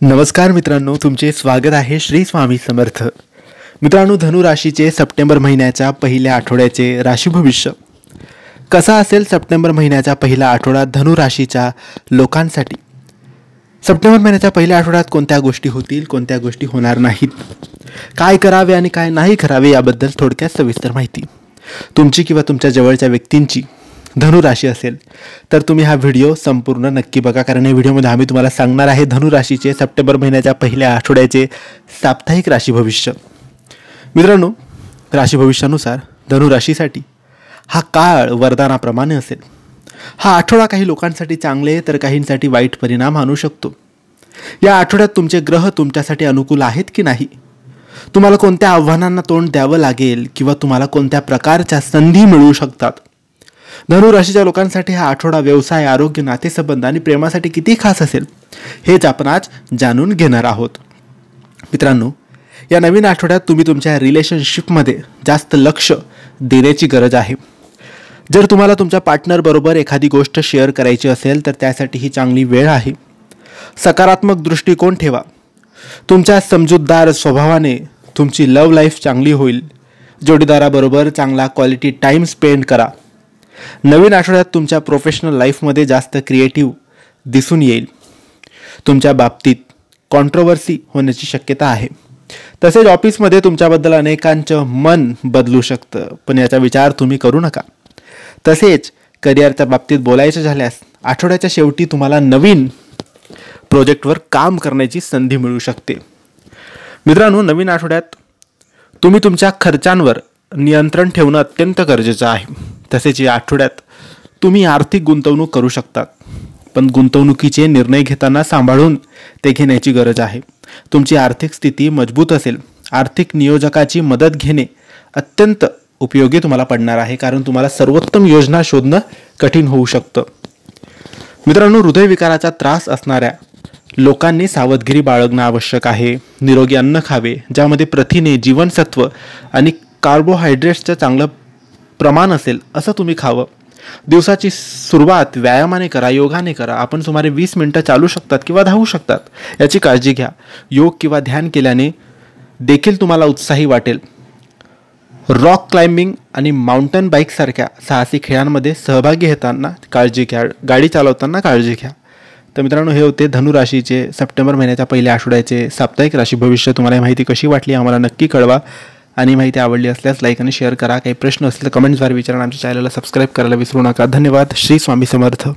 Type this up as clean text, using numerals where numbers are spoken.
नमस्कार मित्रांनो, तुमचे स्वागत आहे श्री स्वामी समर्थ. मित्रांनो, धनु राशीचे सप्टेंबर महिन्याच्या पहिल्या आठवड्याचे राशी भविष्य कसा असेल? सप्टेंबर महिन्याचा पहिला आठवडा धनु राशीच्या लोकांसाठी. सप्टेंबर महिन्याच्या पहिल्या आठवड्यात कोणत्या गोष्टी होतील, कोणत्या गोष्टी होणार नाहीत, काय करावे आणि काय नाही करावे याबद्दल थोडक्यात सविस्तर माहिती. तुमची किंवा तुमच्या जवळच्या व्यक्तींची धनु राशी असेल तर तुम्ही हा व्हिडिओ संपूर्ण नक्की बघा, कारण या व्हिडिओमध्ये आम्ही तुम्हाला सांगणार आहे धनु राशीचे सप्टेंबर महिन्याच्या पहिल्या आठवड्याचे साप्ताहिक राशी भविष्य. मित्रांनो, राशी भविष्यानुसार धनु राशीसाठी हा काळ वरदानाप्रमाणे असेल. हा आठवडा काही लोकांसाठी चांगले तर काहींसाठी वाईट परिणाम आणू शकतो. या आठवड्यात तुमचे ग्रह तुमच्यासाठी अनुकूल आहेत की नाही, तुम्हाला कोणत्या आव्हानांना तोंड द्यावं लागेल किंवा तुम्हाला कोणत्या प्रकारच्या संधी मिळू शकतात. धनु राशीच्या लोकांसाठी हा आठवडा व्यवसाय, आरोग्य, नातेसंबंध आणि प्रेमासाठी किती खास असेल हेच आपण आज जाणून घेणार आहोत. मित्रांनो, या नवीन आठवड्यात तुम्ही तुमच्या रिलेशनशिपमध्ये जास्त लक्ष देण्याची गरज आहे. जर तुम्हाला तुमच्या पार्टनरबरोबर एखादी गोष्ट शेअर करायची असेल तर त्यासाठी ही चांगली वेळ आहे. सकारात्मक दृष्टिकोन ठेवा. तुमच्या समजूतदार स्वभावाने तुमची लव्ह लाईफ चांगली होईल. जोडीदाराबरोबर चांगला क्वालिटी टाईम स्पेंड करा. नवीन आठवड्यात तुमच्या प्रोफेशनल लाईफमध्ये जास्त क्रिएटिव्ह दिसून येईल. तुमच्या बाबतीत कॉन्ट्रोवर्सी होण्याची शक्यता आहे. तसेच ऑफिसमध्ये तुमच्याबद्दल अनेकांचं मन बदलू शकतं, पण याचा विचार तुम्ही करू नका. तसेच करिअरच्या बाबतीत बोलायचं झाल्यास आठवड्याच्या शेवटी तुम्हाला नवीन प्रोजेक्टवर काम करण्याची संधी मिळू शकते. मित्रांनो, नवीन आठवड्यात तुम्ही तुमच्या खर्चांवर नियंत्रण ठेवणं अत्यंत गरजेचं आहे. तसेच या आठवड्यात तुम्ही आर्थिक गुंतवणूक करू शकता, पण गुंतवणुकीचे निर्णय घेताना सांभाळून ते घेण्याची गरज आहे. तुमची आर्थिक स्थिती मजबूत असेल. आर्थिक नियोजकाची मदत घेणे अत्यंत उपयोगी तुम्हाला पडणार आहे, कारण तुम्हाला सर्वोत्तम योजना शोधणं कठीण होऊ शकतं. मित्रांनो, हृदयविकाराचा त्रास असणाऱ्या लोकांनी सावधगिरी बाळगणं आवश्यक आहे. निरोगी अन्न खावे, ज्यामध्ये प्रथिने, जीवनसत्व आणि कार्बोहायड्रेट्सचं चांगलं प्रमाण असेल असं तुम्ही खावं. दिवसाची सुरुवात व्यायामाने करा, योगाने करा. आपण सुमारे 20 मिनिटं चालू शकतात किंवा धावू शकतात, याची काळजी घ्या. योग किंवा ध्यान केल्याने देखील तुम्हाला उत्साही वाटेल. रॉक क्लाइम्बिंग आणि माउंटन बाईकसारख्या साहसी खेळांमध्ये सहभागी घेताना काळजी घ्या. गाडी चालवताना काळजी घ्या. तर मित्रांनो, हे होते धनु राशीचे सप्टेंबर महिन्याच्या पहिल्या आठवड्याचे साप्ताहिक राशी भविष्य. तुम्हाला माहिती कशी वाटली आम्हाला नक्की कळवा, आणि माहिती आवडली असल्यास लाईक आणि शेअर करा. काही प्रश्न असतील तर कमेंट्सद्वारे विचारा. आमच्या चॅनलला सबस्क्राईब करायला विसरू नका. धन्यवाद. श्री स्वामी समर्थ.